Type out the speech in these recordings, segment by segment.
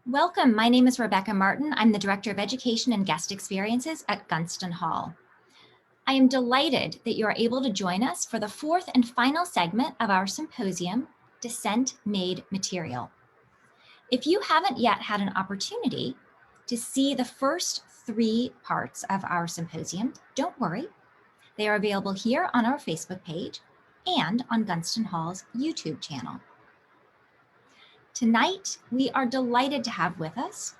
Welcome, my name is Rebecca Martin. I'm the Director of Education and Guest Experiences at Gunston Hall. I am delighted that you are able to join us for the fourth and final segment of our symposium, Dissent Made Material. If you haven't yet had an opportunity to see the first 3 parts of our symposium, don't worry. They are available here on our Facebook page and on Gunston Hall's YouTube channel. Tonight, we are delighted to have with us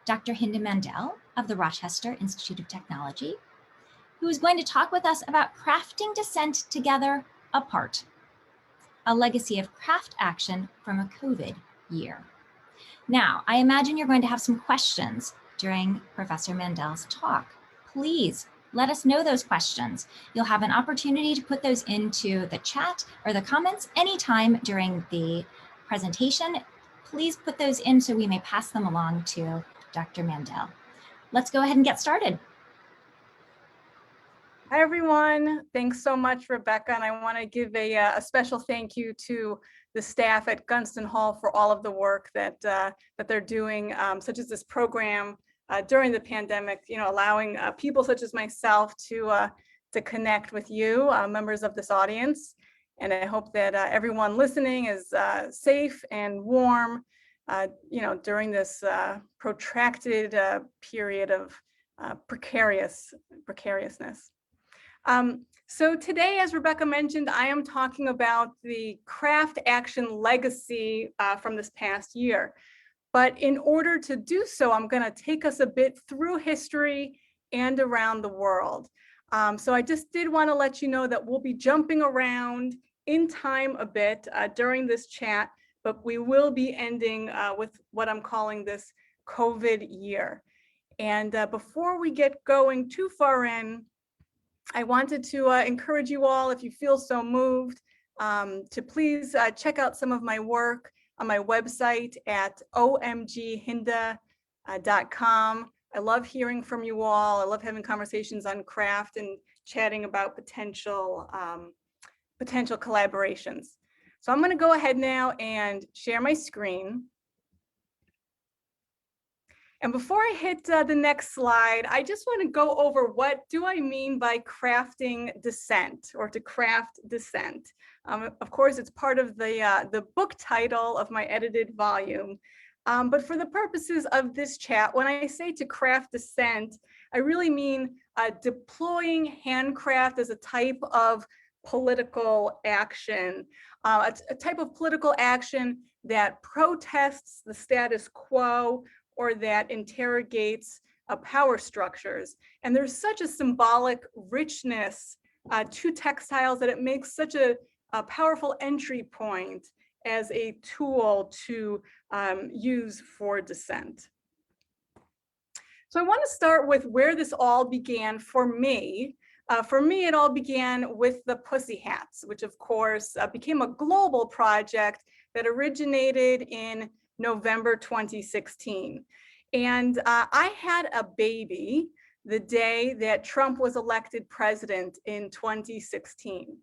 Dr. Hinda Mandel of the Rochester Institute of Technology, who is going to talk with us about crafting dissent together apart, a legacy of craft action from a COVID year. Now, I imagine you're going to have some questions during Professor Mandel's talk. Please let us know those questions. You'll have an opportunity to put those into the chat or the comments anytime during the presentation. Please put those in so we may pass them along to Dr. Mandel. Let's go ahead and get started. Hi, everyone. Thanks so much, Rebecca. And I want to give a special thank you to the staff at Gunston Hall for all of the work that they're doing, such as this program during the pandemic, allowing people such as myself to connect with you, members of this audience. And I hope that everyone listening is safe and warm, during this protracted period of precariousness. So today, as Rebecca mentioned, I am talking about the craft action legacy from this past year. But in order to do so, I'm going to take us a bit through history and around the world. So I just did want to let you know that we'll be jumping around in time a bit during this chat, but we will be ending with what I'm calling this COVID year. And before we get going too far in, I wanted to encourage you all, if you feel so moved, to please check out some of my work on my website at omghinda.com. I love hearing from you all. I love having conversations on craft and chatting about potential collaborations. So I'm going to go ahead now and share my screen. And before I hit the next slide, I just want to go over what do I mean by crafting dissent, or to craft dissent. Of course, it's part of the book title of my edited volume. But for the purposes of this chat, when I say to craft dissent, I really mean deploying handcraft as a type of political action, a type of political action that protests the status quo or that interrogates power structures. And there's such a symbolic richness to textiles that it makes such a powerful entry point as a tool to use for dissent. So I want to start with where this all began for me. For me, it all began with the Pussy Hats, which of course became a global project that originated in November 2016. And I had a baby the day that Trump was elected president in 2016.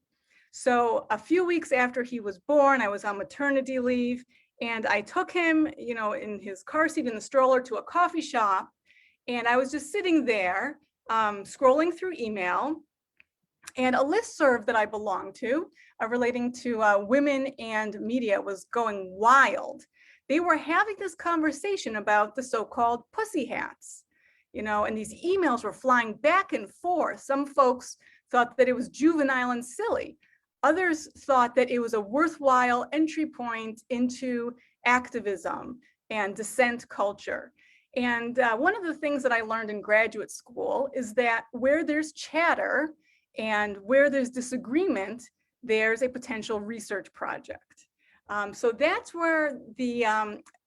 So a few weeks after he was born, I was on maternity leave, and I took him, in his car seat in the stroller to a coffee shop. And I was just sitting there scrolling through email, and a listserv that I belonged to relating to women and media was going wild. They were having this conversation about the so-called pussy hats, and these emails were flying back and forth. Some folks thought that it was juvenile and silly. Others thought that it was a worthwhile entry point into activism and dissent culture. And one of the things that I learned in graduate school is that where there's chatter and where there's disagreement, there's a potential research project. So that's where the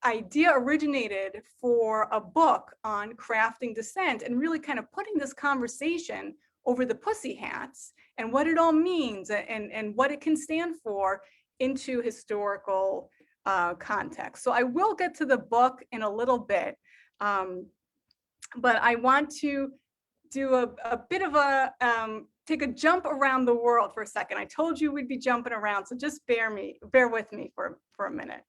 idea originated for a book on crafting dissent and really kind of putting this conversation over the pussy hats and what it all means and what it can stand for into historical context. So I will get to the book in a little bit, but I want to do a bit of a take a jump around the world for a second. I told you we'd be jumping around, so just bear with me for a minute.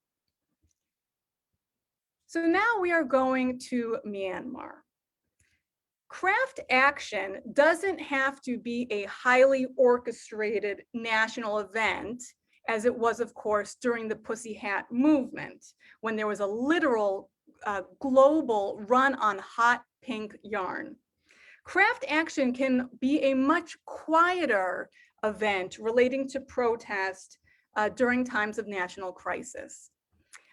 So now we are going to Myanmar. Craft action doesn't have to be a highly orchestrated national event, as it was, of course, during the Pussy Hat movement, when there was a literal global run on hot pink yarn. Craft action can be a much quieter event relating to protest during times of national crisis.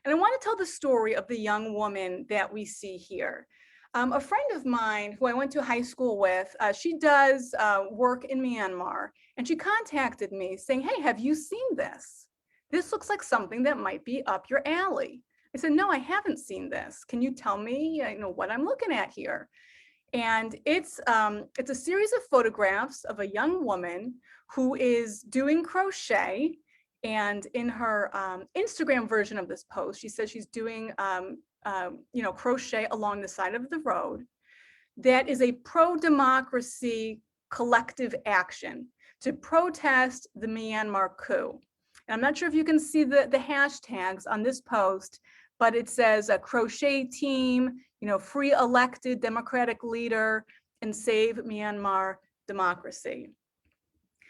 And I want to tell the story of the young woman that we see here. A friend of mine who I went to high school with, she does work in Myanmar, and she contacted me saying, hey, have you seen this? This looks like something that might be up your alley. I said, no, I haven't seen this. Can you tell me, what I'm looking at here? And it's a series of photographs of a young woman who is doing crochet. And in her Instagram version of this post, she says she's doing crochet along the side of the road. That is a pro-democracy collective action to protest the Myanmar coup. And I'm not sure if you can see the hashtags on this post, but it says a Crochet Team, free elected democratic leader, and save Myanmar democracy.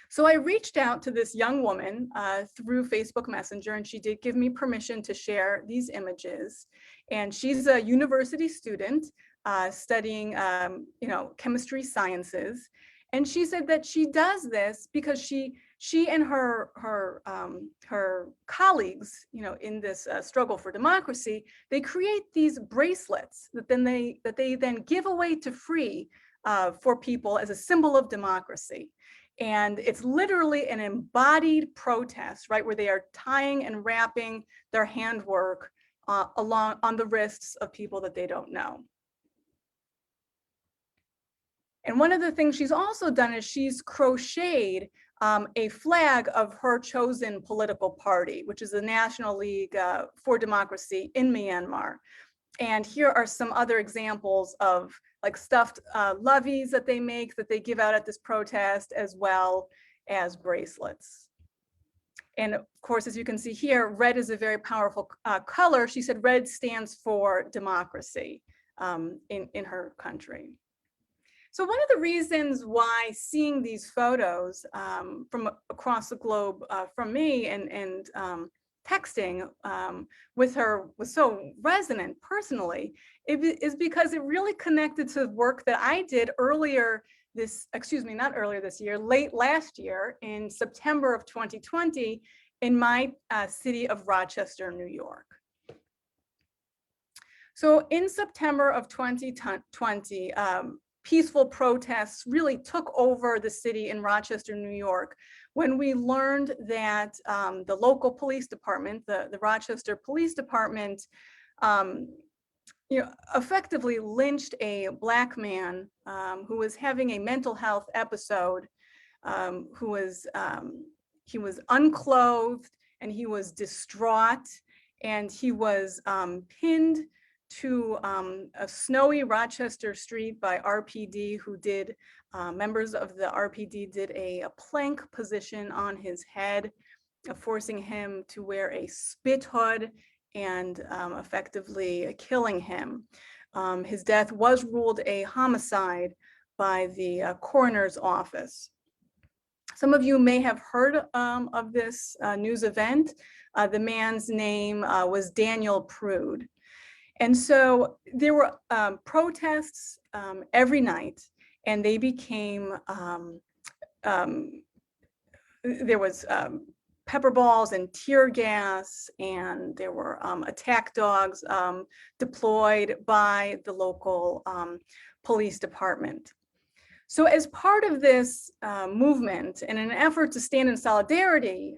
So I reached out to this young woman through Facebook Messenger, and she did give me permission to share these images. And she's a university student studying, chemistry sciences. And she said that she does this because she and her colleagues, in this struggle for democracy, they create these bracelets that they then give away to free for people as a symbol of democracy. And it's literally an embodied protest, right, where they are tying and wrapping their handwork along on the wrists of people that they don't know. And one of the things she's also done is she's crocheted a flag of her chosen political party, which is the National League for Democracy in Myanmar. And here are some other examples of like stuffed loveys that they make that they give out at this protest, as well as bracelets. And of course, as you can see here, red is a very powerful color. She said red stands for democracy in her country. So one of the reasons why seeing these photos from across the globe from me and texting with her was so resonant personally, is because it really connected to work that I did late last year in September of 2020 in my city of Rochester, New York. So in September of 2020, peaceful protests really took over the city in Rochester, New York, when we learned that the local police department, the Rochester Police Department, effectively lynched a Black man who was having a mental health episode, he was unclothed and he was distraught, and he was pinned to a snowy Rochester street by RPD, who did, members of the RPD did a plank position on his head, forcing him to wear a spit hood and effectively killing him. His death was ruled a homicide by the coroner's office. Some of you may have heard of this news event. The man's name was Daniel Prude. And so there were protests every night, and they became, there was pepper balls and tear gas, and there were attack dogs deployed by the local police department. So as part of this movement and in an effort to stand in solidarity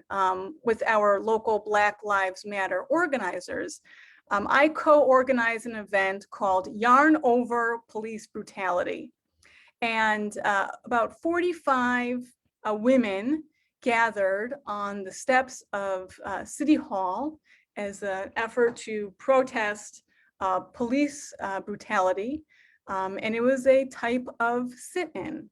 with our local Black Lives Matter organizers, I co-organized an event called Yarn Over Police Brutality. And about 45 women gathered on the steps of City Hall as an effort to protest police brutality. And it was a type of sit-in.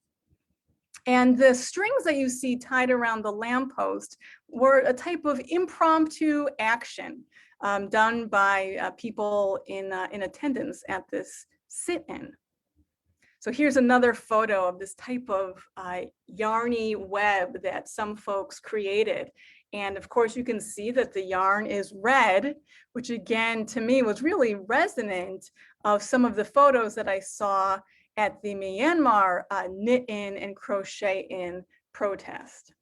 And the strings that you see tied around the lamppost were a type of impromptu action. done by people in attendance at this sit-in. So here's another photo of this type of yarny web that some folks created. And of course, you can see that the yarn is red, which again, to me, was really resonant of some of the photos that I saw at the Myanmar knit-in and crochet-in protest.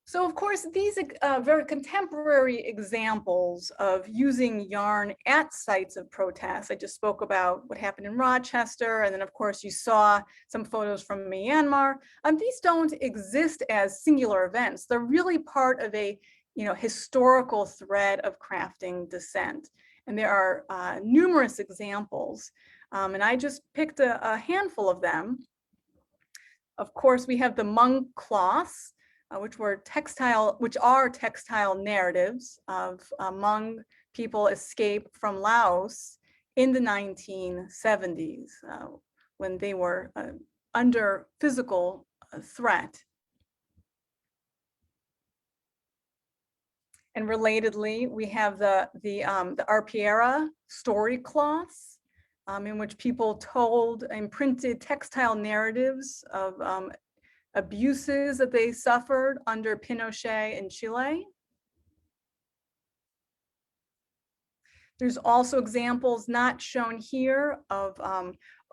So of course, these very contemporary examples of using yarn at sites of protest. I just spoke about what happened in Rochester, and then of course you saw some photos from Myanmar. These don't exist as singular events. They're really part of a historical thread of crafting dissent. And there are numerous examples, and I just picked a handful of them. Of course, we have the Hmong cloths, which are textile narratives of Hmong people escaped from Laos in the 1970s when they were under physical threat. And relatedly, we have the Arpiera story cloths, in which people told imprinted textile narratives of abuses that they suffered under Pinochet in Chile. There's also examples not shown here of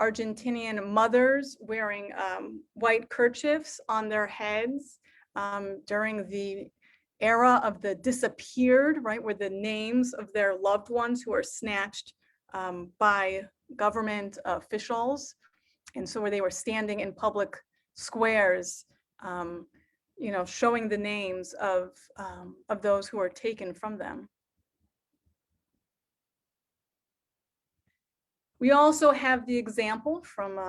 Argentinian mothers wearing white kerchiefs on their heads during the era of the disappeared, right, where the names of their loved ones who are snatched by government officials. And so where they were standing in public squares, showing the names of those who are taken from them. We also have the example from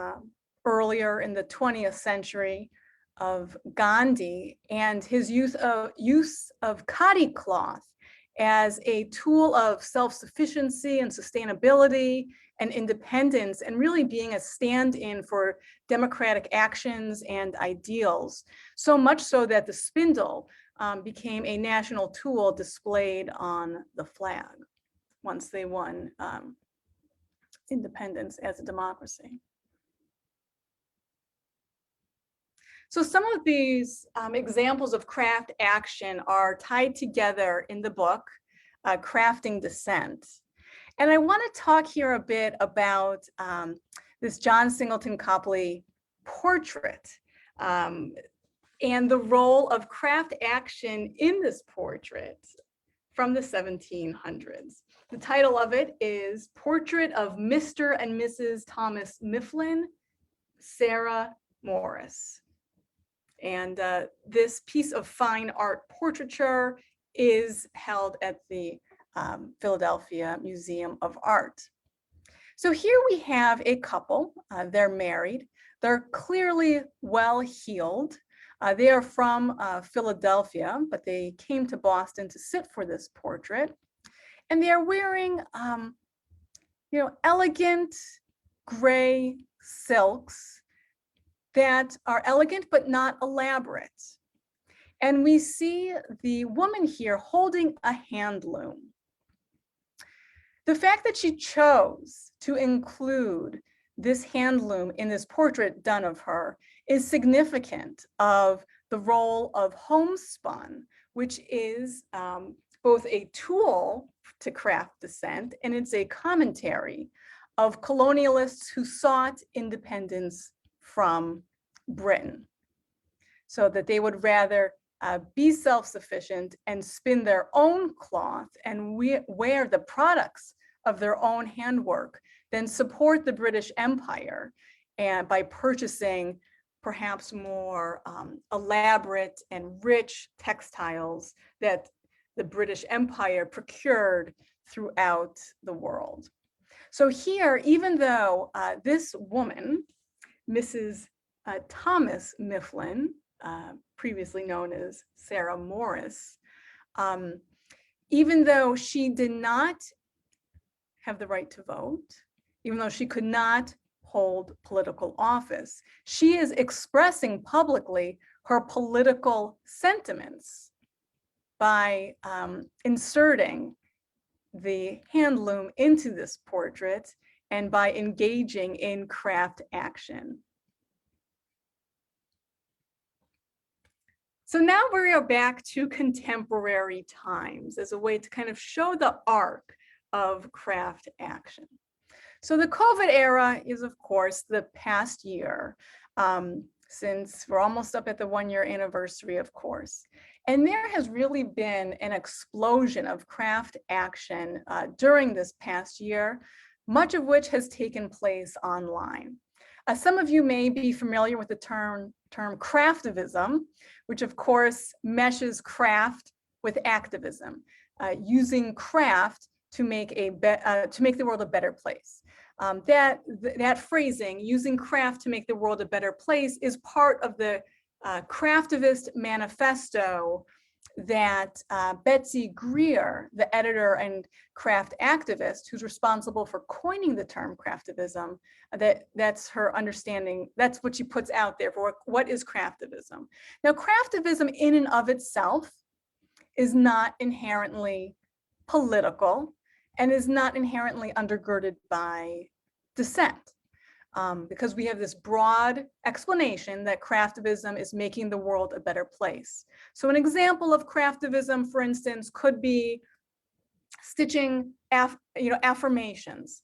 earlier in the 20th century of Gandhi and his use of khadi cloth as a tool of self-sufficiency and sustainability and independence, and really being a stand-in for democratic actions and ideals. So much so that the spindle became a national tool displayed on the flag once they won independence as a democracy. So some of these examples of craft action are tied together in the book, Crafting Dissent. And I want to talk here a bit about this John Singleton Copley portrait and the role of craft action in this portrait from the 1700s. The title of it is Portrait of Mr. and Mrs. Thomas Mifflin, Sarah Morris. And this piece of fine art portraiture is held at the Philadelphia Museum of Art. So here we have a couple. They're married. They're clearly well-heeled. They are from Philadelphia, but they came to Boston to sit for this portrait. And they are wearing, elegant gray silks that are elegant but not elaborate. And we see the woman here holding a hand loom. The fact that she chose to include this hand loom in this portrait done of her is significant of the role of homespun, which is both a tool to craft dissent, and it's a commentary of colonialists who sought independence from Britain, so that they would rather be self-sufficient and spin their own cloth and wear the products of their own handwork than support the British Empire and by purchasing perhaps more elaborate and rich textiles that the British Empire procured throughout the world. So here, even though this woman, Mrs. Thomas Mifflin, previously known as Sarah Morris, even though she did not have the right to vote, even though she could not hold political office, she is expressing publicly her political sentiments by inserting the hand loom into this portrait and by engaging in craft action. So now we are back to contemporary times as a way to kind of show the arc of craft action. So the COVID era is, of course, the past year, since we're almost up at the 1-year anniversary, of course. And there has really been an explosion of craft action during this past year, much of which has taken place online. Some of you may be familiar with the term Craftivism, which of course meshes craft with activism, using craft to make the world a better place. That phrasing, using craft to make the world a better place, is part of the Craftivist manifesto that Betsy Greer, the editor and craft activist who's responsible for coining the term Craftivism, that's her understanding, that's what she puts out there for what is Craftivism. Now, Craftivism in and of itself is not inherently political and is not inherently undergirded by dissent. Because we have this broad explanation that Craftivism is making the world a better place. So an example of Craftivism, for instance, could be stitching affirmations,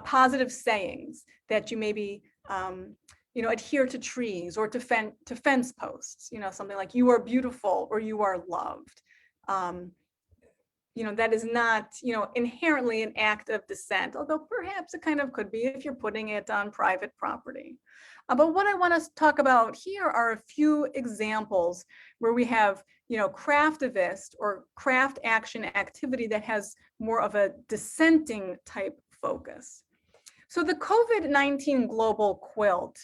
positive sayings that you maybe adhere to trees or to fence posts, something like "you are beautiful" or "you are loved." That is not, inherently an act of dissent, although perhaps it kind of could be if you're putting it on private property. But what I want to talk about here are a few examples where we have, craftivist or craft action activity that has more of a dissenting type focus. So the COVID-19 Global Quilt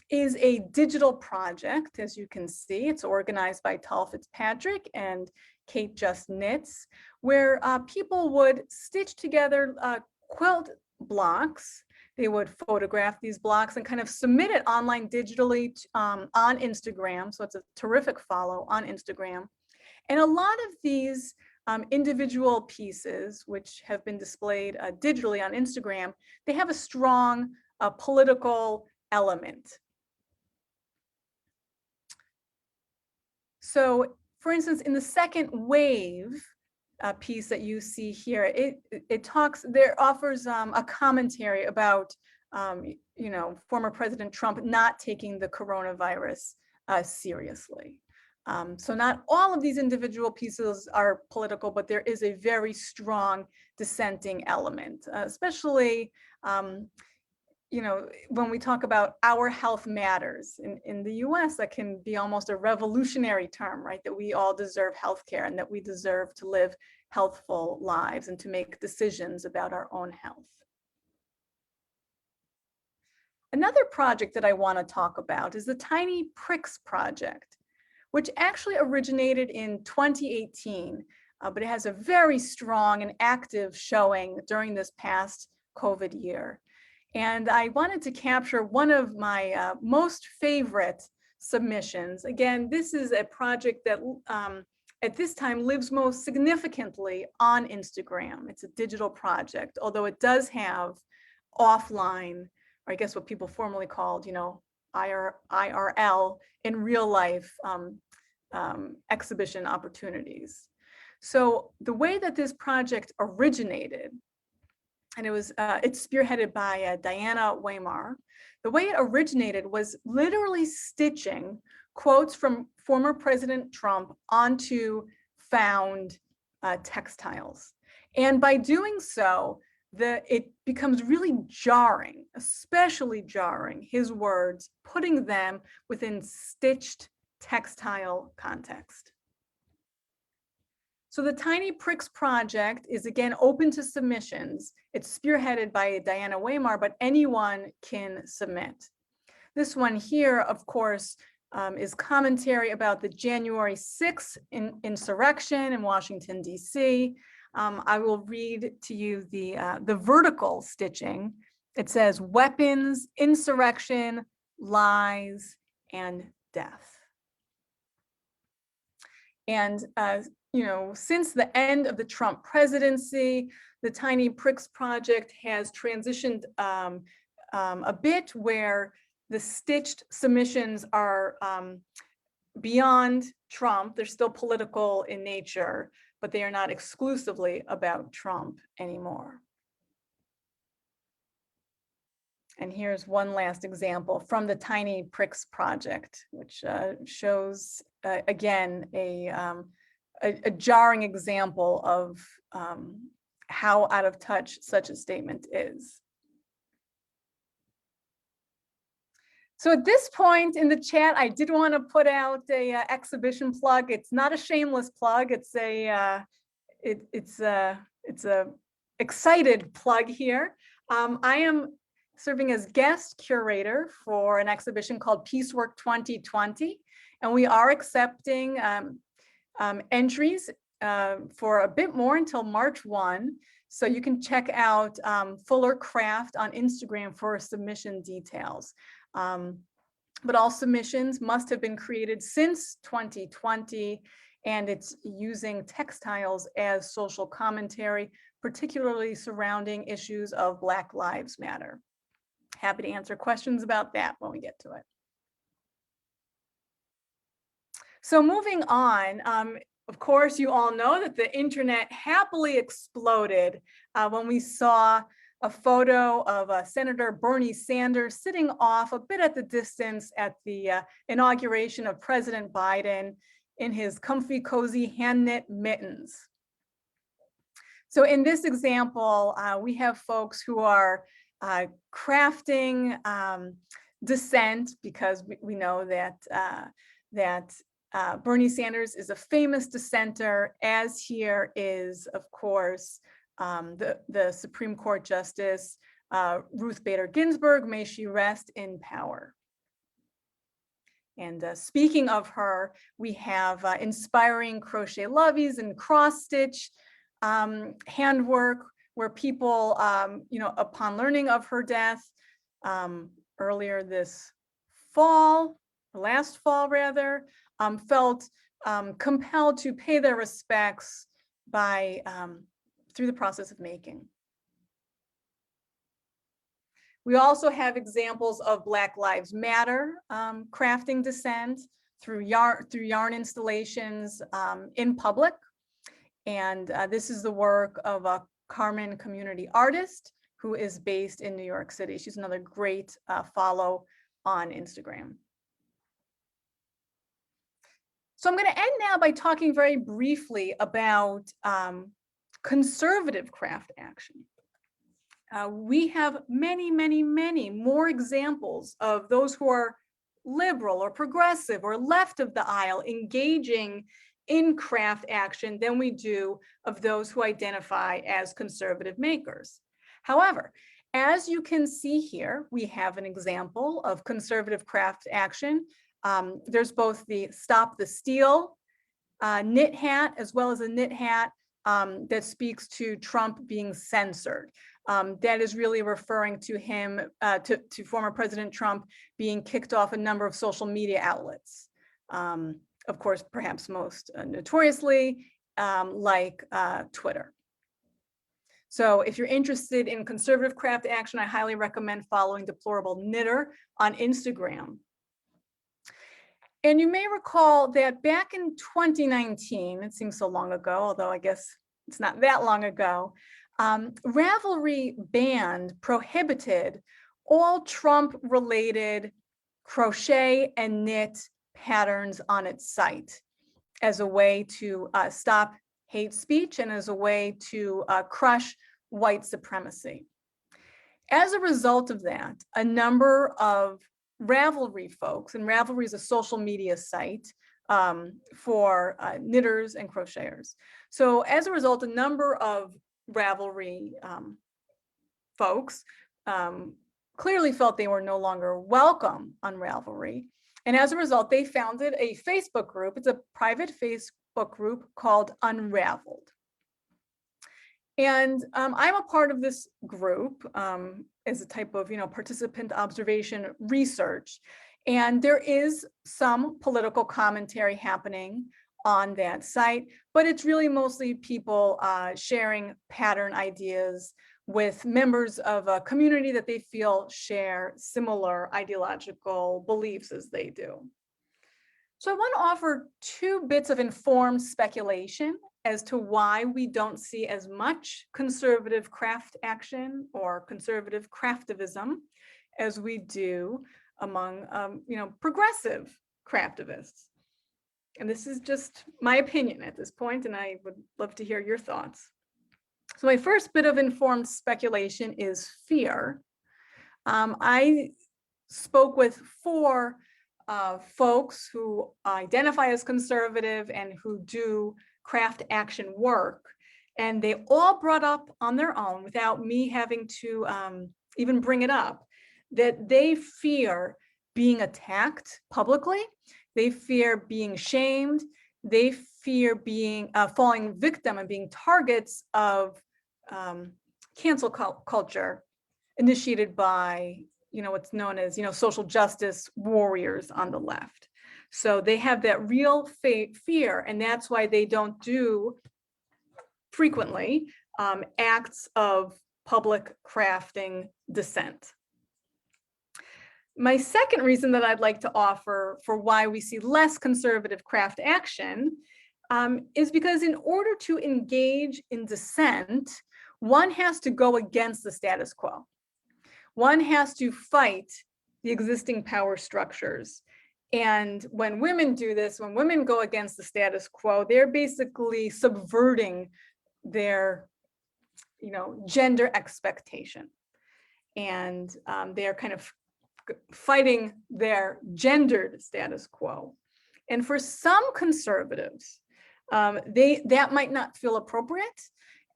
is a digital project, as you can see. It's organized by Tal Fitzpatrick and Kate Just Knits, where people would stitch together quilt blocks. They would photograph these blocks and kind of submit it online digitally on Instagram. So it's a terrific follow on Instagram. And a lot of these individual pieces, which have been displayed digitally on Instagram, they have a strong political element. So, for instance, in the second wave piece that you see here, it offers a commentary about former President Trump not taking the coronavirus seriously. So not all of these individual pieces are political, but there is a very strong dissenting element, especially when we talk about our health matters in the US, that can be almost a revolutionary term, right? That we all deserve healthcare and that we deserve to live healthful lives and to make decisions about our own health. Another project that I want to talk about is the Tiny Pricks project, which actually originated in 2018, but it has a very strong and active showing during this past COVID year. And I wanted to capture one of my most favorite submissions. Again, this is a project that at this time lives most significantly on Instagram. It's a digital project, although it does have offline, or I guess what people formerly called, IRL, in real life exhibition opportunities. So the way that this project originated, and it's spearheaded by Diana Weimar. The way it originated was literally stitching quotes from former President Trump onto found textiles. And by doing so, it becomes really jarring, especially jarring, his words, putting them within stitched textile context. So the Tiny Pricks project is again open to submissions. It's spearheaded by Diana Weimar, but anyone can submit. This one here, of course, is commentary about the January 6th insurrection in Washington, D.C. I will read to you the vertical stitching. It says weapons, insurrection, lies, and death. And you know, since the end of the Trump presidency, the Tiny Pricks project has transitioned a bit, where the stitched submissions are beyond Trump. They're still political in nature, but they are not exclusively about Trump anymore. And here's one last example from the Tiny Pricks project, which shows, again, a jarring example of how out of touch such a statement is. So at this point in the chat, I did want to put out a exhibition plug. It's not a shameless plug. It's a excited plug here. I am serving as guest curator for an exhibition called Piecework 2020, and we are accepting entries for a bit more until March 1. So you can check out Fuller Craft on Instagram for submission details. But all submissions must have been created since 2020, and it's using textiles as social commentary, particularly surrounding issues of Black Lives Matter. Happy to answer questions about that when we get to it. So moving on, of course, you all know that the internet happily exploded when we saw a photo of Senator Bernie Sanders sitting off a bit at the distance at the inauguration of President Biden in his comfy, cozy hand-knit mittens. So in this example, we have folks who are crafting dissent, because we know that Bernie Sanders is a famous dissenter, as here is, of course, the Supreme Court Justice Ruth Bader Ginsburg, may she rest in power. And speaking of her, we have inspiring crochet loveys and cross-stitch handwork, where people, you know, upon learning of her death earlier this fall, last fall rather, felt compelled to pay their respects by through the process of making. We also have examples of Black Lives Matter crafting dissent through yarn installations in public. And this is the work of a Carmen community artist who is based in New York City. She's another great follow on Instagram. So I'm going to end now by talking very briefly about conservative craft action. We have many, many, many more examples of those who are liberal or progressive or left of the aisle engaging in craft action than we do of those who identify as conservative makers. However, as you can see here, we have an example of conservative craft action. There's both the Stop the Steal knit hat, as well as a knit hat that speaks to Trump being censored. That is really referring to him, to former President Trump being kicked off a number of social media outlets. Of course, perhaps most notoriously, like Twitter. So if you're interested in conservative craft action, I highly recommend following Deplorable Knitter on Instagram. And you may recall that back in 2019, it seems so long ago, although I guess it's not that long ago, Ravelry prohibited all Trump-related crochet and knit patterns on its site as a way to stop hate speech and as a way to crush white supremacy. As a result of that, a number of Ravelry folks, and Ravelry is a social media site for knitters and crocheters. So as a result, a number of Ravelry folks clearly felt they were no longer welcome on Ravelry. And as a result, they founded a Facebook group. It's a private Facebook group called Unraveled. And I'm a part of this group as a type of, participant observation research. And there is some political commentary happening on that site, but it's really mostly people sharing pattern ideas with members of a community that they feel share similar ideological beliefs as they do. So I want to offer 2 bits of informed speculation as to why we don't see as much conservative craft action or conservative craftivism as we do among progressive craftivists. And this is just my opinion at this point, and I would love to hear your thoughts. So my first bit of informed speculation is fear. I spoke with 4 folks who identify as conservative and who do craft action work. And they all brought up on their own, without me having to even bring it up, that they fear being attacked publicly. They fear being shamed. They fear being falling victim and being targets of cancel culture initiated by what's known as social justice warriors on the left. So they have that real fear, and that's why they don't do frequently acts of public crafting dissent. My second reason that I'd like to offer for why we see less conservative craft action is because in order to engage in dissent, one has to go against the status quo. One has to fight the existing power structures. And when women do this, when women go against the status quo, they're basically subverting their gender expectation. And they're kind of fighting their gendered status quo. And for some conservatives, that might not feel appropriate,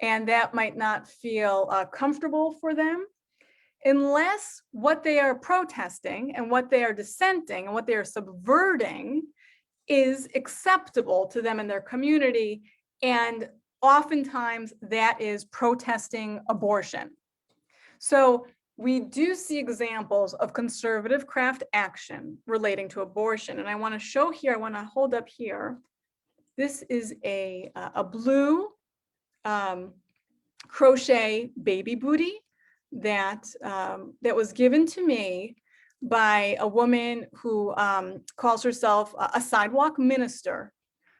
and that might not feel comfortable for them, unless what they are protesting and what they are dissenting and what they are subverting is acceptable to them and their community. And oftentimes that is protesting abortion. So we do see examples of conservative craft action relating to abortion. And I want to show here, I want to hold up here. This is a blue crochet baby booty that was given to me by a woman who calls herself a sidewalk minister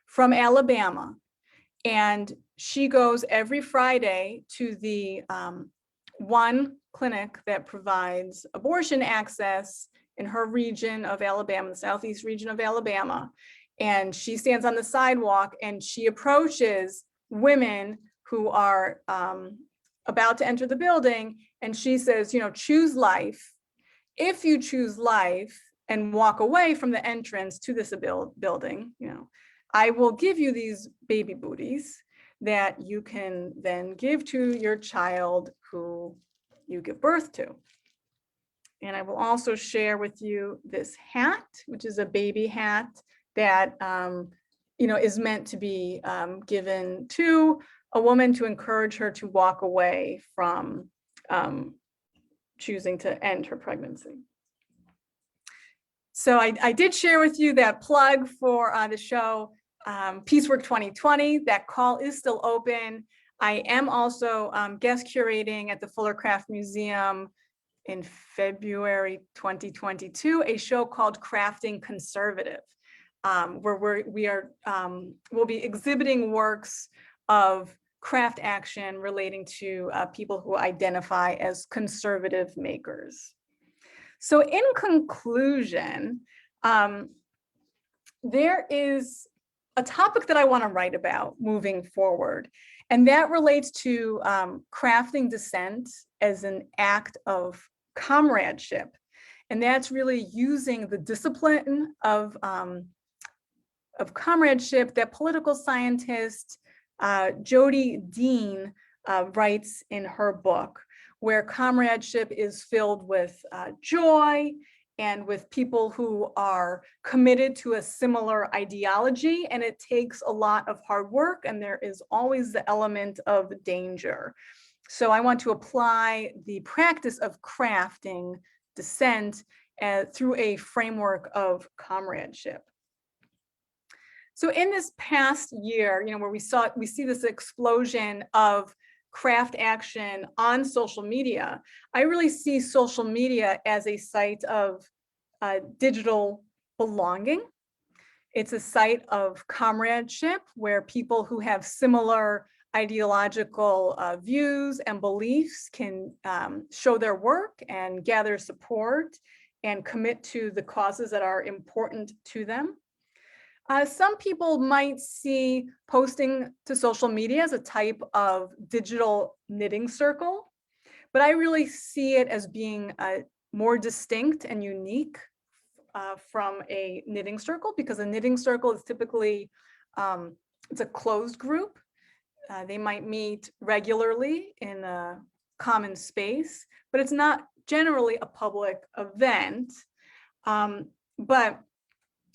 from Alabama. And she goes every Friday to the one clinic that provides abortion access in her region of Alabama, the southeast region of Alabama. And she stands on the sidewalk and she approaches women who are about to enter the building. And she says, choose life. If you choose life and walk away from the entrance to this building, I will give you these baby booties that you can then give to your child who you give birth to. And I will also share with you this hat, which is a baby hat that is meant to be given to a woman to encourage her to walk away from choosing to end her pregnancy. So I did share with you that plug for the show, Piecework 2020. That call is still open. I am also guest curating at the Fuller Craft Museum in February 2022, a show called Crafting Conservative, where we'll be exhibiting works of craft action relating to people who identify as conservative makers. So in conclusion, there is a topic that I want to write about moving forward, and that relates to crafting dissent as an act of comradeship. And that's really using the discipline of comradeship that political scientist Jody Dean writes in her book, where comradeship is filled with joy and with people who are committed to a similar ideology. And it takes a lot of hard work, and there is always the element of danger. So I want to apply the practice of crafting dissent through a framework of comradeship. So in this past year, where we see this explosion of craft action on social media, I really see social media as a site of digital belonging. It's a site of comradeship where people who have similar ideological views and beliefs can show their work and gather support and commit to the causes that are important to them. Some people might see posting to social media as a type of digital knitting circle, but I really see it as being more distinct and unique from a knitting circle, because a knitting circle is typically, it's a closed group. They might meet regularly in a common space, but it's not generally a public event. But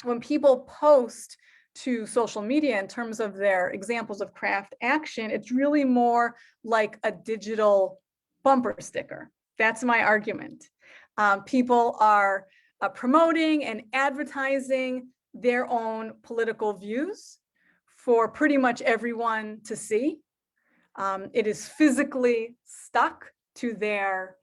when people post to social media in terms of their examples of craft action, it's really more like a digital bumper sticker. That's my argument. People are promoting and advertising their own political views for pretty much everyone to see. It is physically stuck to them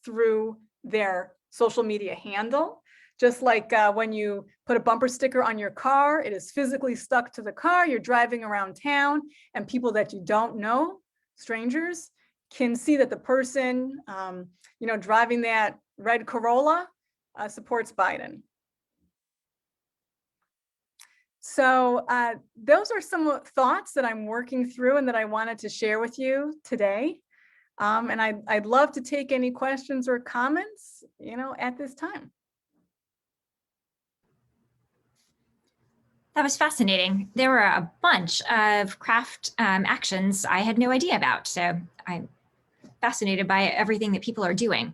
through their social media handle. Just like when you put a bumper sticker on your car, it is physically stuck to the car. You're driving around town and people that you don't know, strangers, can see that the person driving that red Corolla supports Biden. So those are some thoughts that I'm working through and that I wanted to share with you today. And I'd love to take any questions or comments, at this time. That was fascinating. There were a bunch of craft actions I had no idea about. So I'm fascinated by everything that people are doing.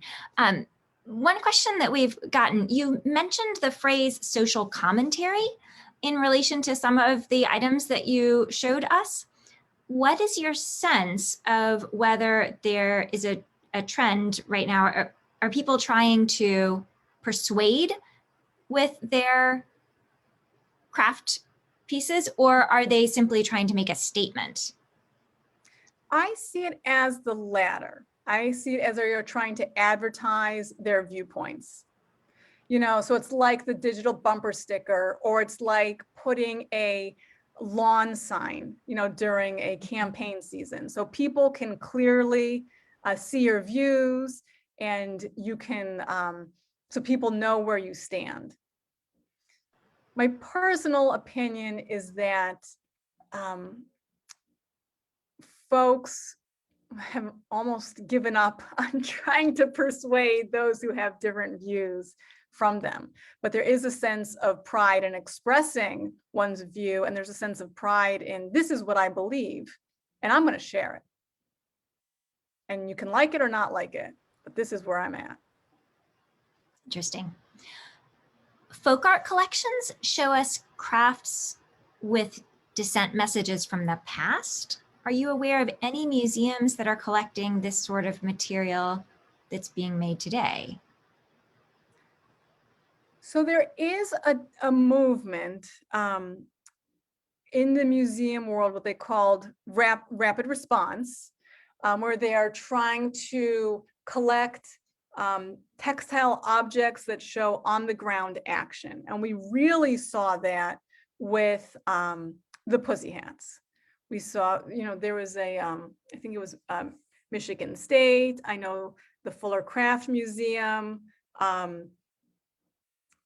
One question that we've gotten, you mentioned the phrase social commentary in relation to some of the items that you showed us. What is your sense of whether there is a trend right now? Are people trying to persuade with their craft pieces, or are they simply trying to make a statement? I see it as the latter. I see it as they're trying to advertise their viewpoints. So it's like the digital bumper sticker, or it's like putting a lawn sign, during a campaign season. So people can clearly see your views, and you can, so people know where you stand. My personal opinion is that folks have almost given up on trying to persuade those who have different views from them. But there is a sense of pride in expressing one's view, and there's a sense of pride in, this is what I believe, and I'm going to share it. And you can like it or not like it, but this is where I'm at. Interesting. Folk art collections show us crafts with dissent messages from the past. Are you aware of any museums that are collecting this sort of material that's being made today? So there is a movement in the museum world, what they called rapid response, where they are trying to collect textile objects that show on the ground action. And we really saw that with the Pussy Hats. We saw, there was I think it was Michigan State. I know the Fuller Craft Museum.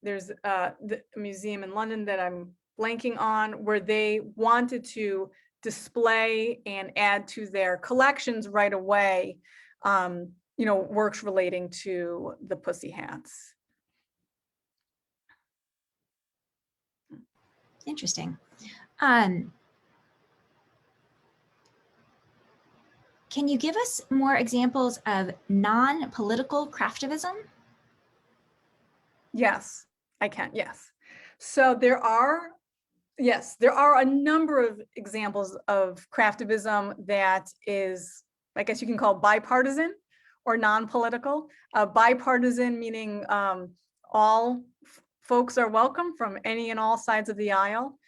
There's the museum in London that I'm blanking on, where they wanted to display and add to their collections right away, works relating to the Pussy Hats. Interesting. Can you give us more examples of non-political craftivism? Yes, I can. Yes. So there are a number of examples of craftivism that is, I guess you can call bipartisan or non-political. Bipartisan meaning all folks are welcome from any and all sides of the aisle.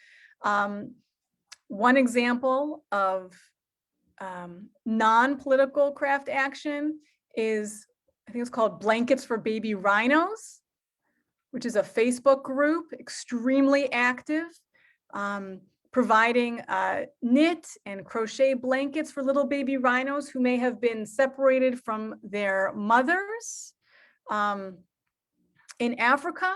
One example of non-political craft action is, I think it's called Blankets for Baby Rhinos, which is a Facebook group, extremely active, providing knit and crochet blankets for little baby rhinos who may have been separated from their mothers in Africa,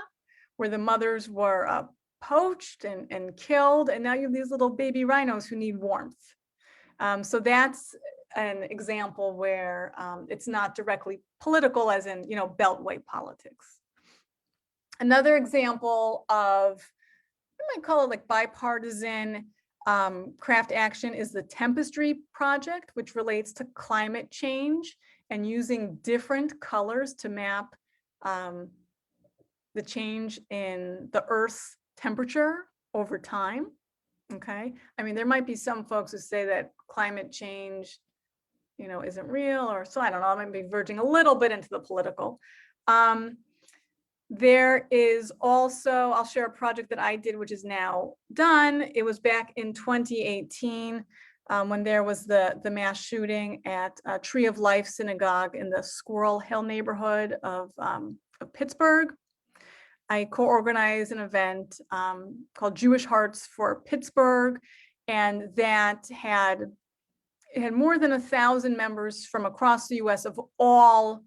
where the mothers were poached and killed, and now you have these little baby rhinos who need warmth. So that's an example where it's not directly political, as in, beltway politics. Another example of, I might call it like bipartisan craft action, is the Tempestry Project, which relates to climate change and using different colors to map the change in the Earth's temperature over time. Okay, I mean, there might be some folks who say that climate change, isn't real, or so, I don't know, I might be verging a little bit into the political. There is also, I'll share a project that I did, which is now done. It was back in 2018 when there was the mass shooting at Tree of Life Synagogue in the Squirrel Hill neighborhood of Pittsburgh. I co-organized an event called Jewish Hearts for Pittsburgh, and that had more than 1,000 members from across the US of all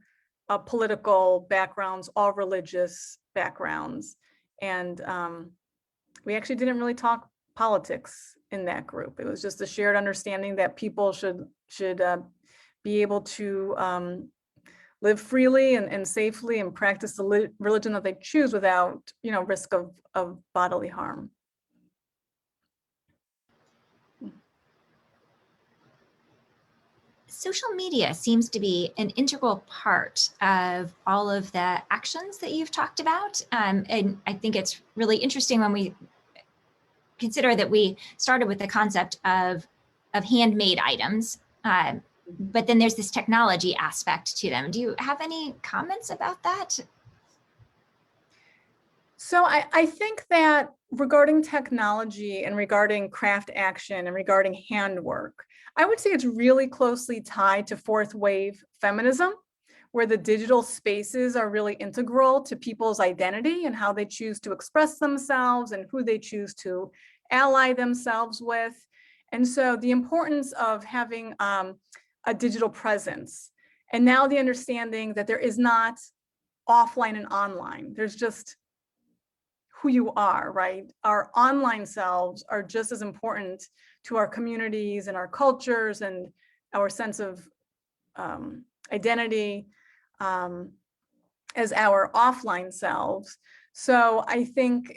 political backgrounds, all religious backgrounds. And we actually didn't really talk politics in that group. It was just a shared understanding that people should be able to live freely and safely and practice the religion that they choose without, risk of bodily harm. Social media seems to be an integral part of all of the actions that you've talked about. And I think it's really interesting when we consider that we started with the concept of handmade items, but then there's this technology aspect to them. Do you have any comments about that? So I think that regarding technology and regarding craft action and regarding handwork, I would say it's really closely tied to fourth wave feminism, where the digital spaces are really integral to people's identity and how they choose to express themselves and who they choose to ally themselves with. And so the importance of having a digital presence, and now the understanding that there is not offline and online, there's just who you are, right? Our online selves are just as important to our communities and our cultures and our sense of identity as our offline selves. So I think,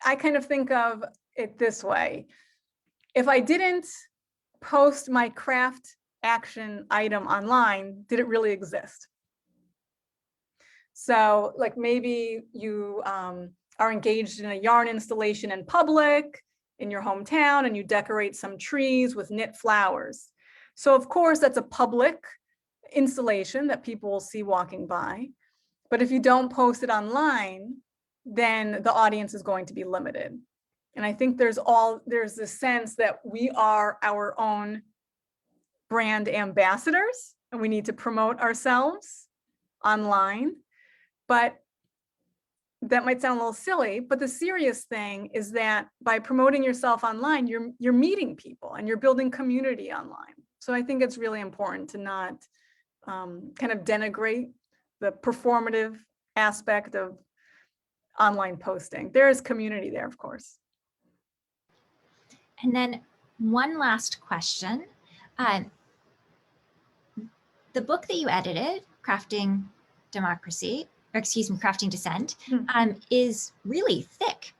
I kind of think of it this way. If I didn't post my craft action item online, did it really exist? So like maybe you are engaged in a yarn installation in public in your hometown and you decorate some trees with knit flowers. So of course that's a public installation that people will see walking by. But if you don't post it online, then the audience is going to be limited. And I think there's this sense that we are our own brand ambassadors and we need to promote ourselves online. But that might sound a little silly, but the serious thing is that by promoting yourself online, you're meeting people and you're building community online. So I think it's really important to not kind of denigrate the performative aspect of online posting. There is community there, of course. And then one last question. The book that you edited, Crafting Democracy, or excuse me, Crafting Dissent, is really thick.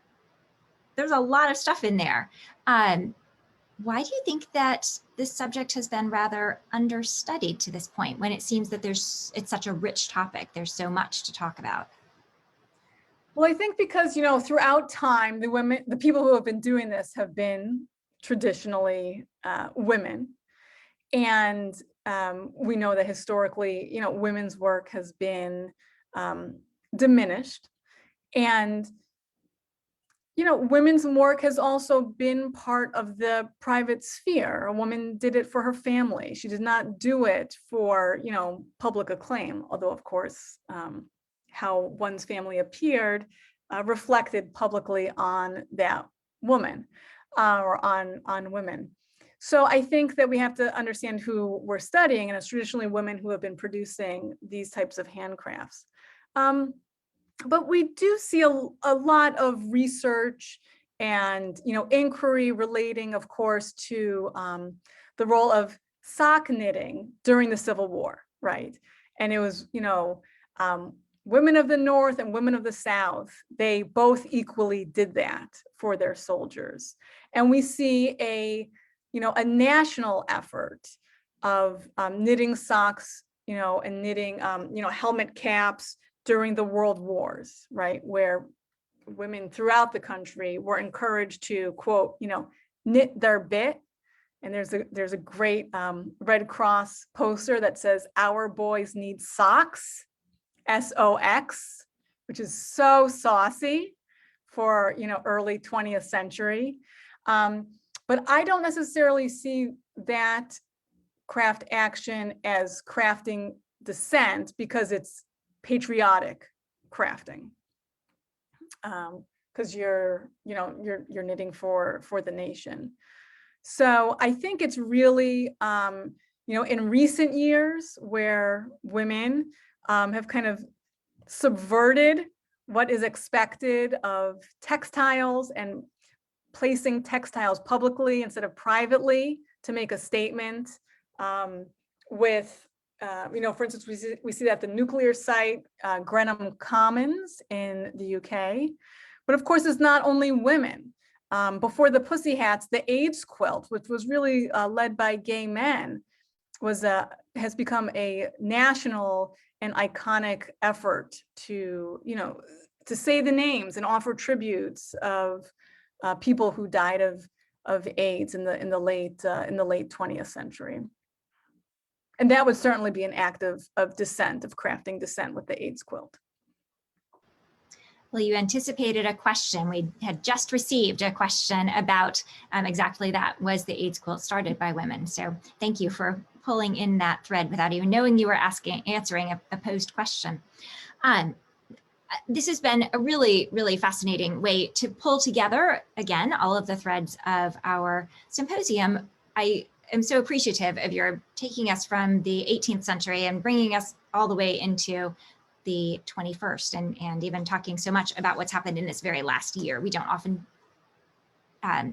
There's a lot of stuff in there. Why do you think that this subject has been rather understudied to this point when it seems that it's such a rich topic? There's so much to talk about. Well, I think because, throughout time, the people who have been doing this have been traditionally women. And we know that historically, women's work has been diminished. And you know, women's work has also been part of the private sphere. A woman did it for her family. She did not do it for, you know, public acclaim, although of course, how one's family appeared reflected publicly on that woman or on women. So I think that we have to understand who we're studying, and it's traditionally women who have been producing these types of handcrafts. But we do see a lot of research and, you know, inquiry relating, of course, to the role of sock knitting during the Civil War, right? And it was, you know, women of the North and women of the South, they both equally did that for their soldiers. And we see a, you know, a national effort of knitting socks, you know, and knitting, you know, helmet caps during the world wars, right? Where women throughout the country were encouraged to, quote, you know, knit their bit. And there's a great Red Cross poster that says, "Our boys need socks," SOX, which is so saucy for, you know, early 20th century. But I don't necessarily see that craft action as crafting dissent, because it's patriotic crafting, because you're knitting for the nation. So I think it's really, you know, in recent years where women have kind of subverted what is expected of textiles and placing textiles publicly instead of privately to make a statement. With, you know, for instance, we see that at the nuclear site, Grenham Commons in the UK. But of course, it's not only women. Before the Pussy Hats, the AIDS quilt, which was really led by gay men, has become a national and iconic effort to, you know, to say the names and offer tributes of people who died of AIDS in the late 20th century. And that would certainly be an act of dissent, of crafting dissent with the AIDS quilt. Well, you anticipated a question. We had just received a question about exactly that. Was the AIDS quilt started by women? So thank you for pulling in that thread without even knowing you were answering a posed question. This has been a really, really fascinating way to pull together, again, all of the threads of our symposium. I am so appreciative of your taking us from the 18th century and bringing us all the way into the 21st, and even talking so much about what's happened in this very last year. We don't often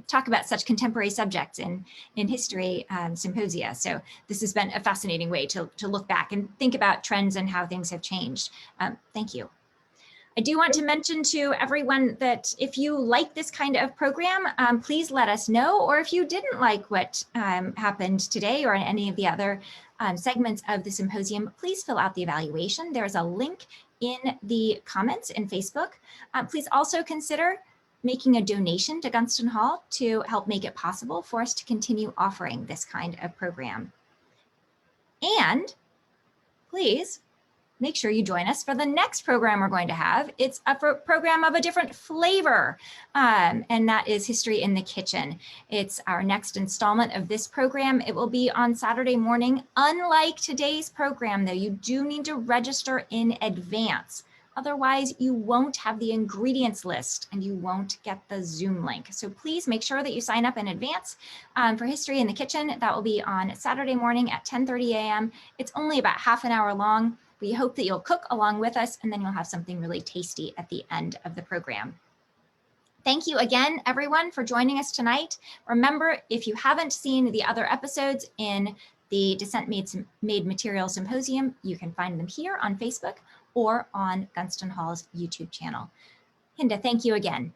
talk about such contemporary subjects in history symposia. So this has been a fascinating way to look back and think about trends and how things have changed. Thank you. I do want to mention to everyone that if you like this kind of program, please let us know. Or if you didn't like what happened today or in any of the other segments of the symposium, please fill out the evaluation. There's a link in the comments in Facebook. Please also consider making a donation to Gunston Hall to help make it possible for us to continue offering this kind of program. And please make sure you join us for the next program we're going to have. It's a program of a different flavor, and that is History in the Kitchen. It's our next installment of this program. It will be on Saturday morning. Unlike today's program, though, you do need to register in advance. Otherwise, you won't have the ingredients list and you won't get the Zoom link. So please make sure that you sign up in advance for History in the Kitchen. That will be on Saturday morning at 10:30 a.m. It's only about half an hour long. We hope that you'll cook along with us, and then you'll have something really tasty at the end of the program. Thank you again, everyone, for joining us tonight. Remember, if you haven't seen the other episodes in the Dissent Made Material Symposium, you can find them here on Facebook or on Gunston Hall's YouTube channel. Hinda, thank you again.